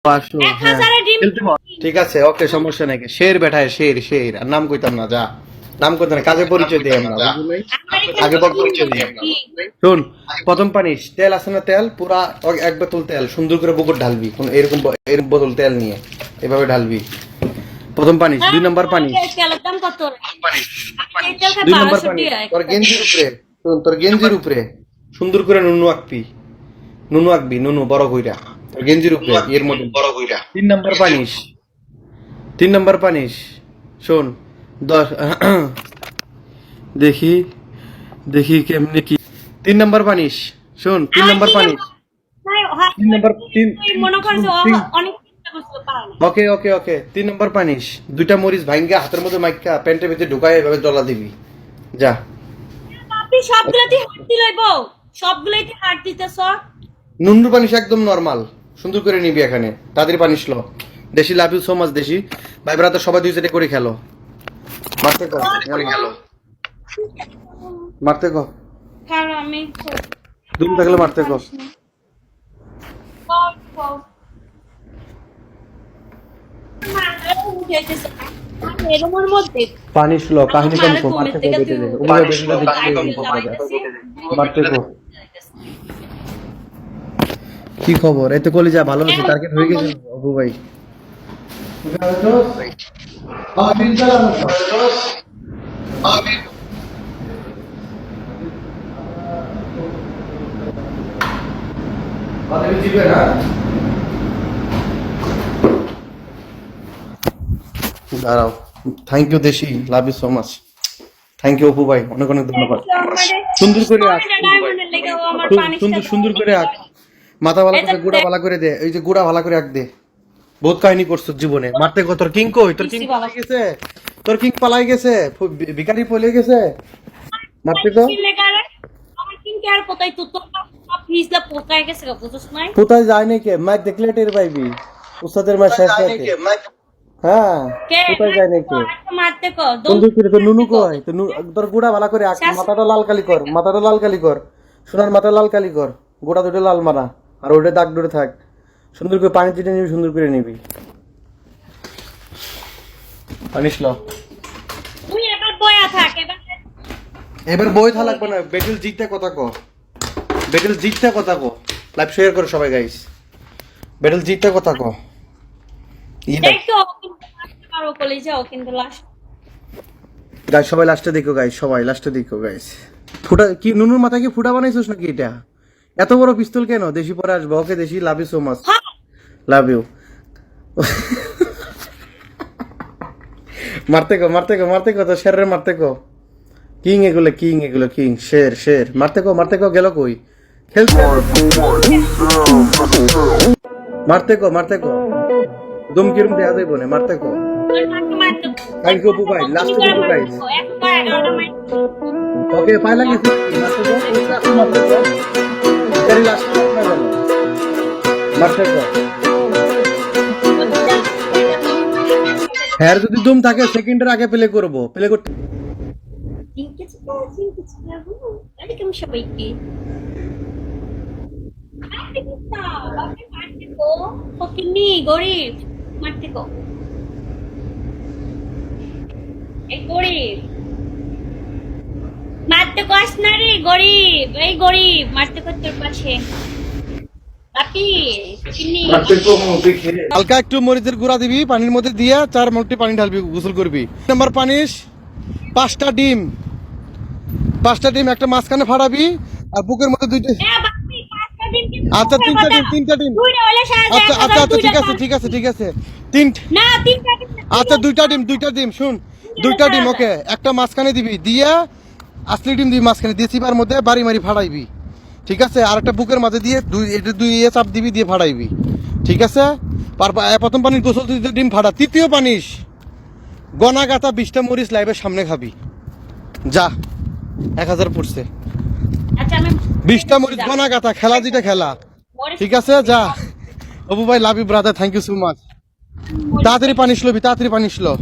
500 ঠিক আছে ওকে সমস্যা নাই শের বেটায় শের শের আর নাম কইতাম না যা নাম কইতাম না কাজে পরিচয় দেই আমরা বুঝলি আগে পরিচয় দেই শুন প্রথম পানিশ তেল আছে না তেল পুরা এক বোতল তেল সুন্দর করে বুকুর ঢালবি কোন এরকম বোতল তেল নিয়ে এভাবে ঢালবি প্রথম পানিশ দুই নাম্বার পানিশ দুই নাম্বার পানিশ তোর গেঞ্জির উপরে শুন তোর গেঞ্জির উপরে সুন্দর করে নুনু আঁকবি নুনু বড় কইরা তোর গেঞ্জির উপরে এর মধ্যে বড় কইরা তিন নাম্বার পানিশ শোন 10 দেখি কেমনে কি 3 নাম্বার পানিশ শোন 3 নাম্বার পানিশ 3 নাম্বার 3 মনে করছো অনেক চিন্তা করছো পারো ওকে ওকে ওকে 3 নাম্বার পানিশ দুইটা মরিচ ভাঙা হাতের মধ্যে মাইকা প্যান্টের ভিতরে ঢুকায় এভাবে জ্বলা দিবি যা আপনি সবগুলাতে হাত দিলাইবো সবগুলাতে হাত দিতেছ নুনু পানিশ একদম নরমাল সুন্দর করে নিবি এখানে তাদের পানিশ লো দেশি লাভ ইউ সো মাচ দেশি ভাই ব্রাদার সবাই দুই সাইডে করে খেলো মারতে কো খেলো আমি দুম থাকলে মারতে কো পানি ছিল কাহিনী কম কো মারতে কো বেটে দে ওমরা বেটে দে মারতে কো কি খবর এই তো কলিজা ভালো আছে টার্গেট হয়ে গেছে অপু ভাই আমিন চালানো আমিন বাদে জিবে না দাঁড়াও থ্যাংক ইউ দেশি love you so much thank you Apu ভাই অনেক অনেক ধন্যবাদ সুন্দর করে আঁক সুন্দর করে আঁক মাথা ভালো করে গুড়া ভালো করে দে এই যে গুড়া ভালো করে আঁক দে বহুত কাহিনী করছো জীবনে মারতে কো তোর কিং কই তোর কিং পালাই গেছে তোর কিং পালাই গেছে ভিখারি পলে গেছে মারতে কো আমার কিং কে আর কোথায় তো তোর সব ফিজলা পোকায় গেছে বুঝছস না কোথায় যায় না কে ম্যাচ দেখলে টের পাইবি উস্তাদের ম্যাচ শেষ হতে হ্যাঁ কোথায় যায় না কে মারতে কো বন্ধু করে তো নুনু কই তো তোর গুড়া ভালো করে আঁক মাথাটা লাল কালি কর সোনার মাথা লাল কালি কর গোটা দুটো লাল মারা আর ওটা দাগ ধরে থাক সুন্দর করে পানি চিটে নিবি সুন্দর করে নিবি পানিশ ল তুই এবার বই থা লাগবে না বেটেল জিততে কথা কো লাইভ শেয়ার করো সবাই গাইস বেটেল জিততে কথা কো দেখো পারো কলেজে যাও কিন্তু লাস্ট গাইস সবাই লাস্টে দেখো গাইস ফুটা কি নুনুর মাথা কি ফুটা বানাইছস নাকি এটা এত বড় পিস্তল কেন দেশি পরে আসবো ওকে দেশি love you so much love you মারতে কো তো শেরের মারতে কো কিং এগুলো কিং শের মারতে কো গেল কই খেলতে মারতে কো দুম কিরম দেয়া যাইব না মারতে কো থ্যাংক ইউ ভাই লাস্ট টু গাইস ওকে পাইলা গেছে মারতে কো তেরি লাস্ট মারতে কো হ্যাঁ যদি দুম থাকে সেকেন্ডের আগে প্লে করতে গরিব মারতে কো এই গরিব মারতে কো আসনারি গরিব মারতে কো তোর পাশে হালকা একটু মরিচের গুঁড়া দিবি পানির মধ্যে দিয়ে 4 মুঠি পানি ঢালবি গোসল করবি নাম্বার পানিশ 5টা ডিম একটা মাঝখানে ফাড়াবি আর বুকের মধ্যে দুইটা আচ্ছা তিনটা ডিম আচ্ছা ঠিক আছে আচ্ছা দুইটা ডিম শুন দুইটা ডিম ওকে একটা মাঝখানে দিবি দিয়ে আসলি ডিম দিবি মাঝখানে দিয়ে চিপার মধ্যে বাড়ি মারি ফাড়াইবি ঠিক আছে আর একটা বুকের মাঝে দিয়ে দুই চাপ দিবি দিয়ে ফাড়াইবি ঠিক আছে প্রথম পানির গোসল ডিম ফাড়া তৃতীয় পানিশ গনা গাথা 20টা মরিচ লাইভের সামনে খাবি যা 1000 পড়ছে 20টা মরিচ গনা গাথা খেলা যেটা খেলা ঠিক আছে যা অপু ভাই love you brother thank you so much তাড়াতাড়ি পানিশ লো